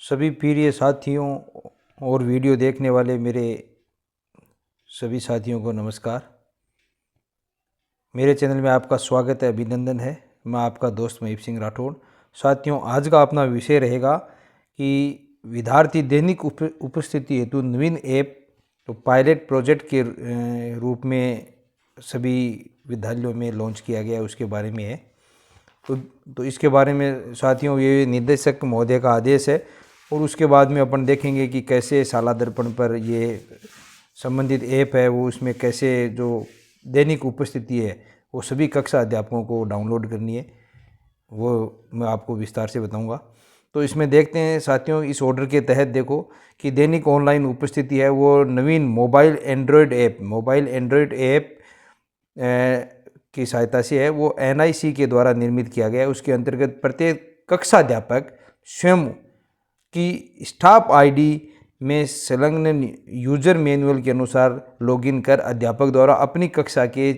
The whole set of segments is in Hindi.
सभी प्रिय साथियों और वीडियो देखने वाले मेरे सभी साथियों को नमस्कार। मेरे चैनल में आपका स्वागत है, अभिनंदन है। मैं आपका दोस्त महीप सिंह राठौड़। साथियों, आज का अपना विषय रहेगा कि विद्यार्थी दैनिक उपस्थिति हेतु नवीन ऐप तो पायलट प्रोजेक्ट के रूप में सभी विद्यालयों में लॉन्च किया गया है, उसके बारे में है। तो इसके बारे में साथियों, ये निदेशक महोदय का आदेश है और उसके बाद में अपन देखेंगे कि कैसे शाला दर्पण पर ये संबंधित ऐप है वो उसमें कैसे जो दैनिक उपस्थिति है वो सभी कक्षा अध्यापकों को डाउनलोड करनी है, वो मैं आपको विस्तार से बताऊंगा। तो इसमें देखते हैं साथियों, इस ऑर्डर के तहत देखो कि दैनिक ऑनलाइन उपस्थिति है वो नवीन मोबाइल एंड्रॉयड ऐप की सहायता से है, वो NIC के द्वारा निर्मित किया गया है। उसके अंतर्गत प्रत्येक कक्षा अध्यापक स्वयं की स्टाफ ID में संलग्न यूजर मैनुअल के अनुसार लॉगिन कर अध्यापक द्वारा अपनी कक्षा के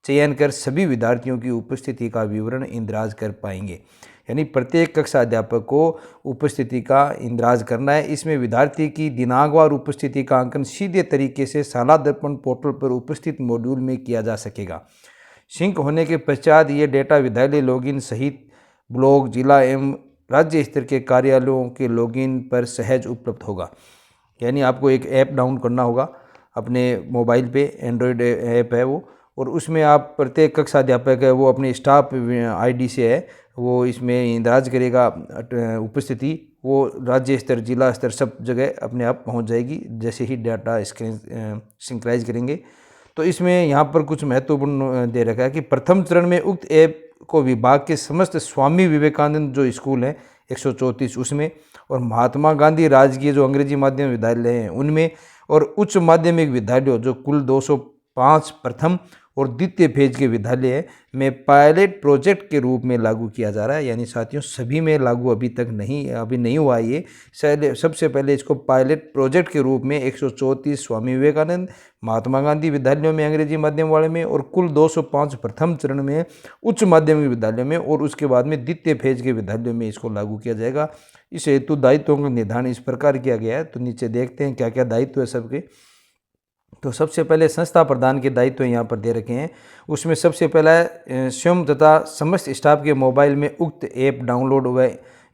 चयन कर सभी विद्यार्थियों की उपस्थिति का विवरण इंदराज कर पाएंगे। यानी प्रत्येक कक्षा अध्यापक को उपस्थिति का इंदराज करना है। इसमें विद्यार्थी की दिनांकवार उपस्थिति का अंकन सीधे तरीके से शाला दर्पण पोर्टल पर उपस्थित मॉड्यूल में किया जा सकेगा। सिंक होने के पश्चात ये डेटा विद्यालय लॉगिन सहित ब्लॉक, जिला एवं राज्य स्तर के कार्यालयों के लॉगिन पर सहज उपलब्ध होगा। यानी आपको एक ऐप डाउनलोड करना होगा अपने मोबाइल पे, एंड्रॉयड ऐप है वो, और उसमें आप प्रत्येक कक्षा अध्यापक है वो अपने स्टाफ ID से है वो इसमें इंदराज करेगा उपस्थिति, वो राज्य स्तर, जिला स्तर सब जगह अपने आप पहुंच जाएगी जैसे ही डाटा सिंक्राइज करेंगे। तो इसमें यहाँ पर कुछ महत्वपूर्ण दे रखा है कि प्रथम चरण में उक्त ऐप को विभाग के समस्त स्वामी विवेकानंद जो स्कूल हैं 134 उसमें, और महात्मा गांधी राजकीय जो अंग्रेजी माध्यम विद्यालय हैं उनमें, और उच्च माध्यमिक विद्यालयों जो कुल 205 प्रथम और द्वितीय फेज के विद्यालय में पायलट प्रोजेक्ट के रूप में लागू किया जा रहा है। यानी साथियों, सभी में लागू अभी नहीं हुआ ये। सबसे पहले इसको पायलट प्रोजेक्ट के रूप में 134 स्वामी विवेकानंद, महात्मा गांधी विद्यालयों में अंग्रेजी माध्यम वाले में, और कुल 205 प्रथम चरण में उच्च माध्यमिक विद्यालयों में, और उसके बाद में द्वितीय फेज के विद्यालयों में इसको लागू किया जाएगा। इस हेतु दायित्वों का निर्धारण इस प्रकार किया गया है। तो नीचे देखते हैं क्या क्या दायित्व है सबके। तो सबसे पहले संस्था प्रदान के दायित्व यहाँ पर दे रखे हैं। उसमें सबसे पहला है स्वयं तथा समस्त स्टाफ के मोबाइल में उक्त ऐप डाउनलोड व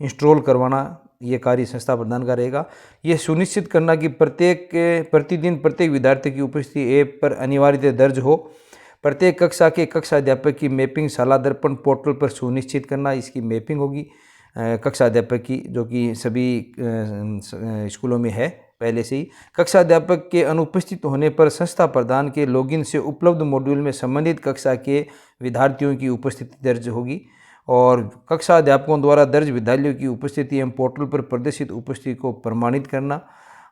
इंस्टॉल करवाना। ये कार्य संस्था प्रदान का रहेगा। ये सुनिश्चित करना कि प्रतिदिन प्रत्येक विद्यार्थी की उपस्थिति ऐप पर अनिवार्यतः दर्ज हो। प्रत्येक कक्षा के कक्षा अध्यापक की मैपिंग शाला दर्पण पोर्टल पर सुनिश्चित करना। इसकी मैपिंग होगी कक्षा अध्यापक की, जो कि सभी स्कूलों में है पहले से ही। कक्षा अध्यापक के अनुपस्थित होने पर संस्था प्रदान के लॉगिन से उपलब्ध मॉड्यूल में संबंधित कक्षा के विद्यार्थियों की उपस्थिति दर्ज होगी, और कक्षा अध्यापकों द्वारा दर्ज विद्यालयों की उपस्थिति एवं पोर्टल पर प्रदर्शित उपस्थिति को प्रमाणित करना,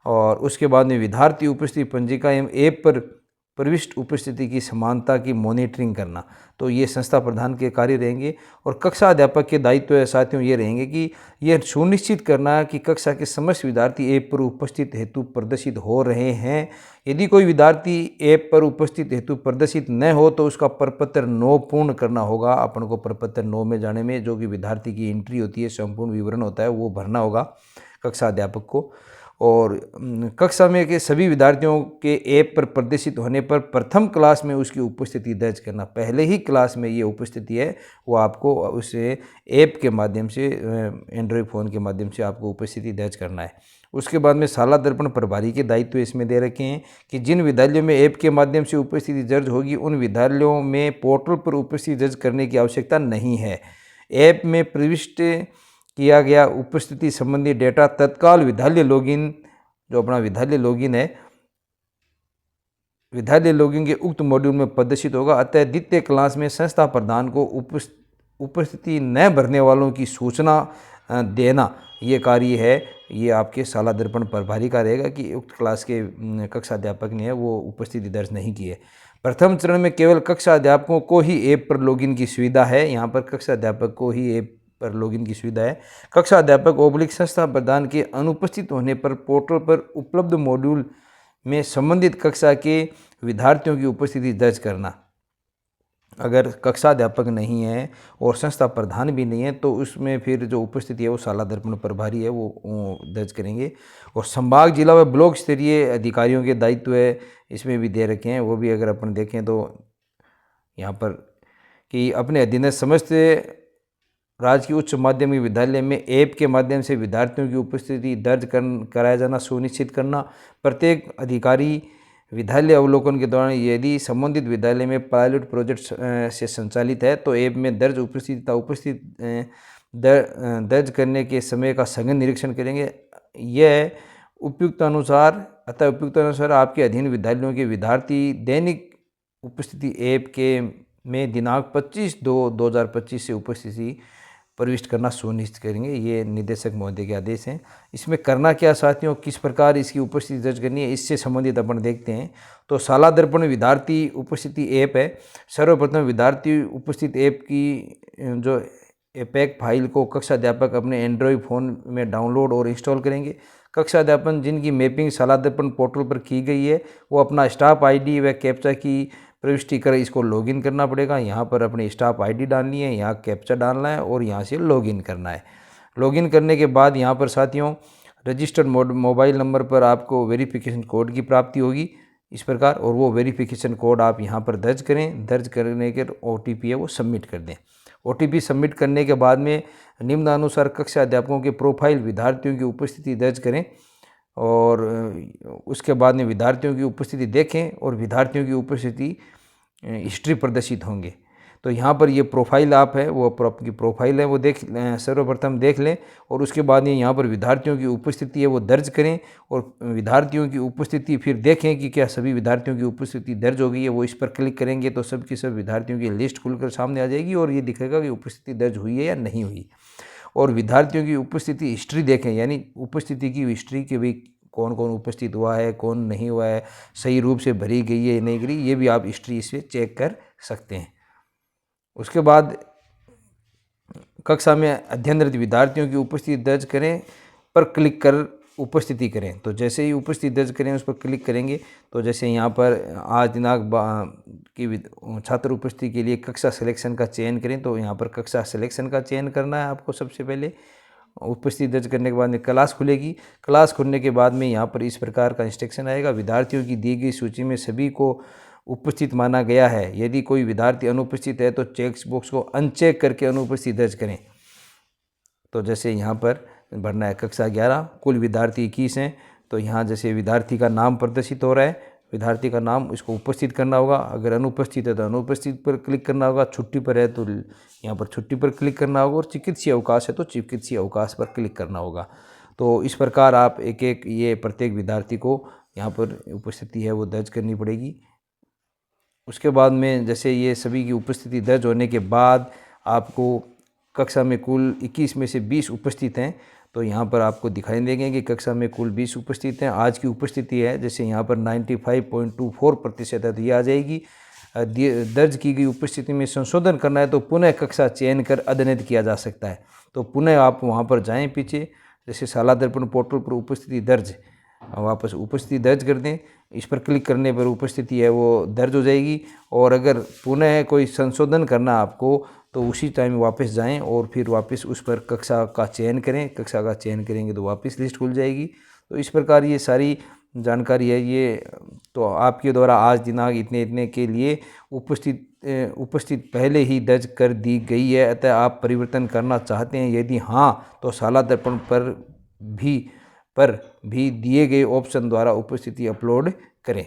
और उसके बाद में विद्यार्थी उपस्थिति पंजिका एवं ऐप पर प्रविष्ट उपस्थिति की समानता की मॉनिटरिंग करना। तो ये संस्था प्रधान के कार्य रहेंगे। और कक्षा अध्यापक के दायित्व साथियों ये रहेंगे कि यह सुनिश्चित करना कि कक्षा के समस्त विद्यार्थी ऐप पर उपस्थित हेतु प्रदर्शित हो रहे हैं। यदि कोई विद्यार्थी ऐप पर उपस्थित हेतु प्रदर्शित न हो तो उसका प्रपत्र 9 पूर्ण करना होगा। अपन को प्रपत्र 9 में जाने में जो कि विद्यार्थी की एंट्री होती है, संपूर्ण विवरण होता है, वो भरना होगा कक्षा अध्यापक को। और कक्षा में के सभी विद्यार्थियों के ऐप पर प्रदर्शित होने पर प्रथम क्लास में उसकी उपस्थिति दर्ज करना। पहले ही क्लास में ये उपस्थिति है वो आपको उस ऐप के माध्यम से, एंड्रॉयड फ़ोन के माध्यम से आपको उपस्थिति दर्ज करना है। उसके बाद में शाला दर्पण प्रभारी के दायित्व इसमें दे रखे हैं कि जिन विद्यालयों में ऐप के माध्यम से उपस्थिति दर्ज होगी उन विद्यालयों में पोर्टल पर उपस्थिति दर्ज करने की आवश्यकता नहीं है। ऐप में प्रविष्ट किया गया उपस्थिति संबंधी डेटा तत्काल विद्यालय लॉगिन, जो अपना विद्यालय लॉगिन है, विद्यालय लॉगिन के उक्त मॉड्यूल में प्रदर्शित होगा। अतः द्वितीय क्लास में संस्था प्रधान को उपस्थिति न भरने वालों की सूचना देना ये कार्य है, ये आपके शाला दर्पण प्रभारी का रहेगा कि उक्त क्लास के कक्षा अध्यापक ने है वो उपस्थिति दर्ज नहीं की है। प्रथम चरण में केवल कक्षा अध्यापकों को ही ऐप पर लॉगिन की सुविधा है। यहाँ पर कक्षा अध्यापक को ही ऐप पर लॉगिन की सुविधा है। कक्षा अध्यापक / संस्था प्रधान के अनुपस्थित होने पर पोर्टल पर उपलब्ध मॉड्यूल में संबंधित कक्षा के विद्यार्थियों की उपस्थिति दर्ज करना। अगर कक्षा अध्यापक नहीं है और संस्था प्रधान भी नहीं है तो उसमें फिर जो उपस्थिति है वो शाला दर्पण प्रभारी है वो दर्ज करेंगे। और संभाग, जिला व ब्लॉक स्तरीय अधिकारियों के दायित्व है इसमें भी दे रखे हैं, वो भी अगर अपन देखें तो यहाँ पर कि अपने अधीनस्थ समस्त राजकीय उच्च माध्यमिक विद्यालय में ऐप के माध्यम से विद्यार्थियों की उपस्थिति दर्ज कराया जाना सुनिश्चित करना। प्रत्येक अधिकारी विद्यालय अवलोकन के दौरान यदि संबंधित विद्यालय में पायलट प्रोजेक्ट से संचालित है तो ऐप में दर्ज उपस्थिति दर्ज करने के समय का सघन निरीक्षण करेंगे। यह उपयुक्त अनुसार आपके अधीन विद्यालयों के विद्यार्थी दैनिक उपस्थिति ऐप के में दिनांक 25/2/2025 से उपस्थिति प्रविष्ट करना सुनिश्चित करेंगे। ये निदेशक महोदय के आदेश हैं। इसमें करना क्या साथियों, किस प्रकार इसकी उपस्थिति दर्ज करनी है, इससे संबंधित अपन देखते हैं। तो शाला दर्पण विद्यार्थी उपस्थिति ऐप है। सर्वप्रथम विद्यार्थी उपस्थिति ऐप की जो एपेक फाइल को कक्षा अध्यापक अपने एंड्रॉयड फ़ोन में डाउनलोड और इंस्टॉल करेंगे। कक्षा अध्यापन जिनकी मैपिंग शाला दर्पण पोर्टल पर की गई है वो अपना स्टाफ आईडी व कैप्चा की प्रविष्टि कर इसको लॉगिन करना पड़ेगा। यहाँ पर अपनी स्टाफ आईडी डालनी है, यहाँ कैप्चा डालना है और यहाँ से लॉगिन करना है। लॉगिन करने के बाद यहाँ पर साथियों रजिस्टर्ड मोबाइल नंबर पर आपको वेरिफिकेशन कोड की प्राप्ति होगी इस प्रकार, और वो वेरिफिकेशन कोड आप यहाँ पर दर्ज करें। दर्ज करने के OTP है वो सबमिट कर दें। OTP सबमिट करने के बाद में निम्नानुसार कक्षा अध्यापकों के प्रोफाइल विद्यार्थियों की उपस्थिति दर्ज करें और उसके बाद में विद्यार्थियों की उपस्थिति देखें और विद्यार्थियों की उपस्थिति हिस्ट्री प्रदर्शित होंगे। तो यहाँ पर ये प्रोफाइल आप है वो आपकी प्रोफाइल है वो सर्वप्रथम देख लें और उसके बाद में यहाँ पर विद्यार्थियों की उपस्थिति है वो दर्ज करें और विद्यार्थियों की उपस्थिति फिर देखें कि क्या सभी विद्यार्थियों की उपस्थिति दर्ज हो गई है। वो इस पर क्लिक करेंगे तो सब विद्यार्थियों की लिस्ट खुलकर सामने आ जाएगी और ये दिखेगा कि उपस्थिति दर्ज हुई है या नहीं हुई। और विद्यार्थियों की उपस्थिति हिस्ट्री देखें, यानी उपस्थिति की हिस्ट्री के भी कौन कौन उपस्थित हुआ है, कौन नहीं हुआ है, सही रूप से भरी गई है नहीं गई, ये भी आप हिस्ट्री इससे चेक कर सकते हैं। उसके बाद कक्षा में अध्ययनरत विद्यार्थियों की उपस्थिति दर्ज करें पर क्लिक कर उपस्थिति करें। तो जैसे ही उपस्थिति दर्ज करें उस पर क्लिक करेंगे तो जैसे यहाँ पर आज दिनांक की छात्र उपस्थिति के लिए कक्षा सिलेक्शन का चयन करें तो यहाँ पर कक्षा सिलेक्शन का चयन करना है आपको। सबसे पहले उपस्थिति दर्ज करने के बाद में क्लास खुलेगी। क्लास खुलने के बाद में यहाँ पर इस प्रकार का इंस्ट्रक्शन आएगा, विद्यार्थियों की दी गई सूची में सभी को उपस्थित माना गया है। यदि कोई विद्यार्थी अनुपस्थित है तो चेक बॉक्स को अनचेक करके अनुपस्थित दर्ज करें। तो जैसे यहाँ पर भरना है कक्षा 11, कुल विद्यार्थी 21 हैं तो यहाँ जैसे विद्यार्थी का नाम प्रदर्शित हो रहा है, विद्यार्थी का नाम इसको उपस्थित करना होगा। अगर अनुपस्थित है तो अनुपस्थित पर क्लिक करना होगा, छुट्टी पर है तो यहाँ पर छुट्टी पर क्लिक करना होगा और चिकित्सीय अवकाश है तो चिकित्सीय अवकाश पर क्लिक करना होगा। तो इस प्रकार आप एक एक ये प्रत्येक विद्यार्थी को यहाँ पर उपस्थिति है वो दर्ज करनी पड़ेगी। उसके बाद में जैसे ये सभी की उपस्थिति दर्ज होने के बाद आपको कक्षा में कुल 21 में से 20 उपस्थित हैं तो यहाँ पर आपको दिखाई देंगे कि कक्षा में कुल 20 उपस्थित हैं। आज की उपस्थिति है जैसे यहाँ पर 95.24% है तो ये आ जाएगी। दर्ज की गई उपस्थिति में संशोधन करना है तो पुनः कक्षा चयन कर अद्यतन किया जा सकता है। तो पुनः आप वहाँ पर जाएं पीछे, जैसे शाला दर्पण पोर्टल पर उपस्थिति दर्ज, वापस उपस्थिति दर्ज कर दें। इस पर क्लिक करने पर उपस्थिति है वो दर्ज हो जाएगी। और अगर पुनः कोई संशोधन करना आपको तो उसी टाइम वापस जाएं और फिर वापस उस पर कक्षा का चयन करें। कक्षा का चयन करेंगे तो वापस लिस्ट खुल जाएगी। तो इस प्रकार ये सारी जानकारी है ये तो आपके द्वारा आज दिनांक इतने के लिए उपस्थित पहले ही दर्ज कर दी गई है। अतः आप परिवर्तन करना चाहते हैं, यदि हाँ तो शाला दर्पण पर भी दिए गए ऑप्शन द्वारा उपस्थिति अपलोड करें।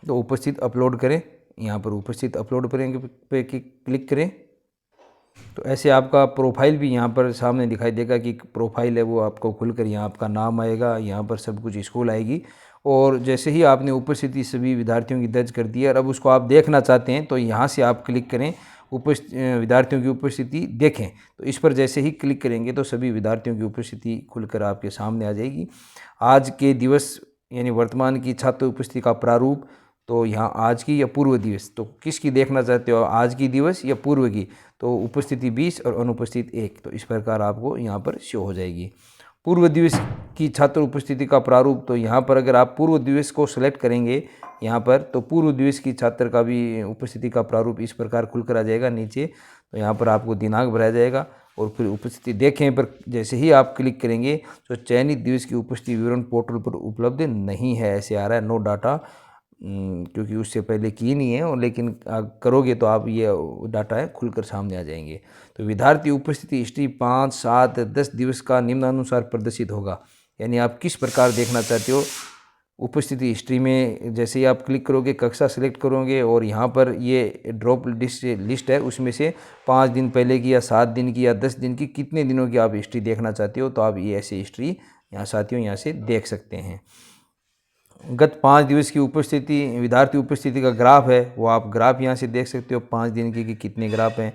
तो उपस्थित अपलोड करें, यहाँ पर उपस्थित अपलोड करेंगे पे क्लिक करें तो ऐसे आपका प्रोफाइल भी यहाँ पर सामने दिखाई देगा कि प्रोफाइल है वो आपको खुलकर यहाँ आपका नाम आएगा, यहाँ पर सब कुछ स्कूल आएगी। और जैसे ही आपने उपस्थिति सभी विद्यार्थियों की दर्ज कर दी है और अब उसको आप देखना चाहते हैं तो यहाँ से आप क्लिक करें विद्यार्थियों की उपस्थिति देखें। तो इस पर जैसे ही क्लिक करेंगे तो सभी विद्यार्थियों की उपस्थिति खुलकर आपके सामने आ जाएगी। आज के दिवस यानी वर्तमान की छात्र उपस्थिति का प्रारूप, तो यहाँ आज की या पूर्व दिवस, तो किसकी देखना चाहते हो, आज की दिवस या पूर्व की। तो उपस्थिति 20 और अनुपस्थित 1, तो इस प्रकार आपको यहाँ पर शो हो जाएगी। पूर्व दिवस की छात्र उपस्थिति का प्रारूप, तो यहाँ पर अगर आप पूर्व दिवस को सिलेक्ट करेंगे यहाँ पर, तो पूर्व दिवस की छात्र का भी उपस्थिति का प्रारूप इस प्रकार खुलकर आ जाएगा नीचे। तो यहाँ पर आपको दिनांक भरा जाएगा और फिर उपस्थिति देखें पर जैसे ही आप क्लिक करेंगे तो चयनित दिवस की उपस्थिति विवरण पोर्टल पर उपलब्ध नहीं है, ऐसे आ रहा है नो डाटा, क्योंकि उससे पहले की नहीं है। और लेकिन करोगे तो आप ये डाटा है खुलकर सामने आ जाएंगे। तो विद्यार्थी उपस्थिति हिस्ट्री 5, 7, 10 दिवस का निम्नानुसार प्रदर्शित होगा। यानी आप किस प्रकार देखना चाहते हो उपस्थिति हिस्ट्री में, जैसे ही आप क्लिक करोगे कक्षा सेलेक्ट करोगे और यहाँ पर ये ड्रॉप लिस्ट है, उसमें से 5 दिन पहले की या 7 दिन की या 10 दिन की कितने दिनों की आप हिस्ट्री देखना चाहते हो, तो आप ये ऐसे हिस्ट्री यहाँ साथियों यहाँ से देख सकते हैं। गत 5 दिवस की उपस्थिति, विद्यार्थी उपस्थिति का ग्राफ है वो आप ग्राफ यहाँ से देख सकते हो 5 दिन की कि कितने ग्राफ हैं,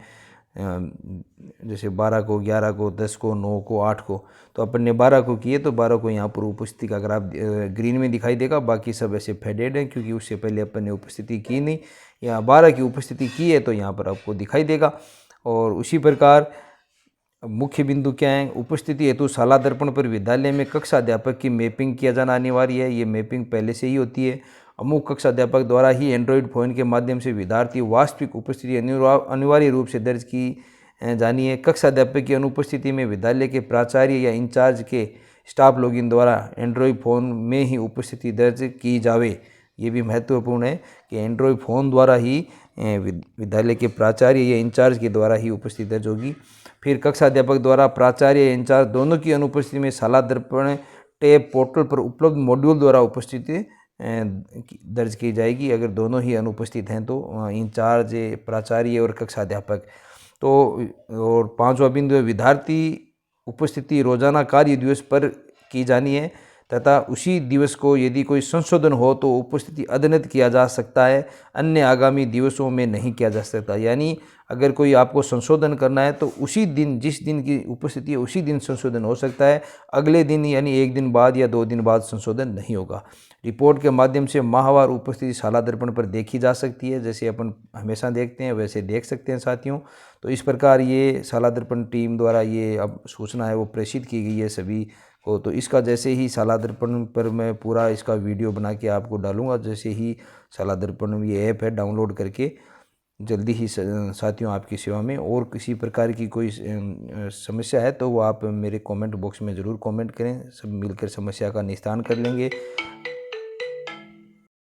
जैसे 12 को, 11 को, 10 को, 9 को, 8 को। तो अपन ने 12 को किए तो 12 को यहाँ पर उपस्थिति का ग्राफ ग्रीन में दिखाई देगा, बाकी सब ऐसे फेडेड हैं क्योंकि उससे पहले अपन ने उपस्थिति की नहीं। यहाँ 12 की उपस्थिति की है तो यहाँ पर आपको दिखाई देगा। और उसी प्रकार मुख्य बिंदु क्या है, उपस्थिति हेतु शाला दर्पण पर विद्यालय में कक्षा अध्यापक की मैपिंग किया जाना अनिवार्य है। ये मैपिंग पहले से ही होती है। अमुक कक्षा अध्यापक द्वारा ही एंड्रॉयड फ़ोन के माध्यम से विद्यार्थी वास्तविक उपस्थिति अनिवार्य रूप से दर्ज की जानी है। कक्षा अध्यापक की अनुपस्थिति में विद्यालय के प्राचार्य या इंचार्ज के स्टाफ लॉगिन द्वारा एंड्रॉयड फ़ोन में ही उपस्थिति दर्ज की जावे। ये भी महत्वपूर्ण है कि एंड्रॉयड फ़ोन द्वारा ही विद्यालय के प्राचार्य या इंचार्ज के द्वारा ही उपस्थिति दर्ज होगी। फिर कक्षा अध्यापक द्वारा प्राचार्य या इंचार्ज दोनों की अनुपस्थिति में शाला दर्पण टैब पोर्टल पर उपलब्ध मॉड्यूल द्वारा उपस्थिति दर्ज की जाएगी। अगर दोनों ही अनुपस्थित हैं तो इंचार्ज, प्राचार्य और कक्षा अध्यापक। तो और 5वां बिंदु है, विद्यार्थी उपस्थिति रोजाना कार्य दिवस पर की जानी है तथा उसी दिवस को यदि कोई संशोधन हो तो उपस्थिति अद्यतन किया जा सकता है, अन्य आगामी दिवसों में नहीं किया जा सकता। यानी अगर कोई आपको संशोधन करना है तो उसी दिन, जिस दिन की उपस्थिति है उसी दिन संशोधन हो सकता है, अगले दिन यानी 1 दिन बाद या 2 दिन बाद संशोधन नहीं होगा। रिपोर्ट के माध्यम से माहवार उपस्थिति शाला दर्पण पर देखी जा सकती है, जैसे अपन हमेशा देखते हैं वैसे देख सकते हैं साथियों। तो इस प्रकार ये शाला दर्पण टीम द्वारा ये अब सूचना है वो प्रेषित की गई है सभी को। तो इसका जैसे ही शाला दर्पण पर मैं पूरा इसका वीडियो बना के आपको डालूंगा, जैसे ही शाला दर्पण ये ऐप है डाउनलोड करके जल्दी ही साथियों आपकी सेवा में। और किसी प्रकार की कोई समस्या है तो वो आप मेरे कमेंट बॉक्स में ज़रूर कमेंट करें, सब मिलकर समस्या का निस्तारण कर लेंगे।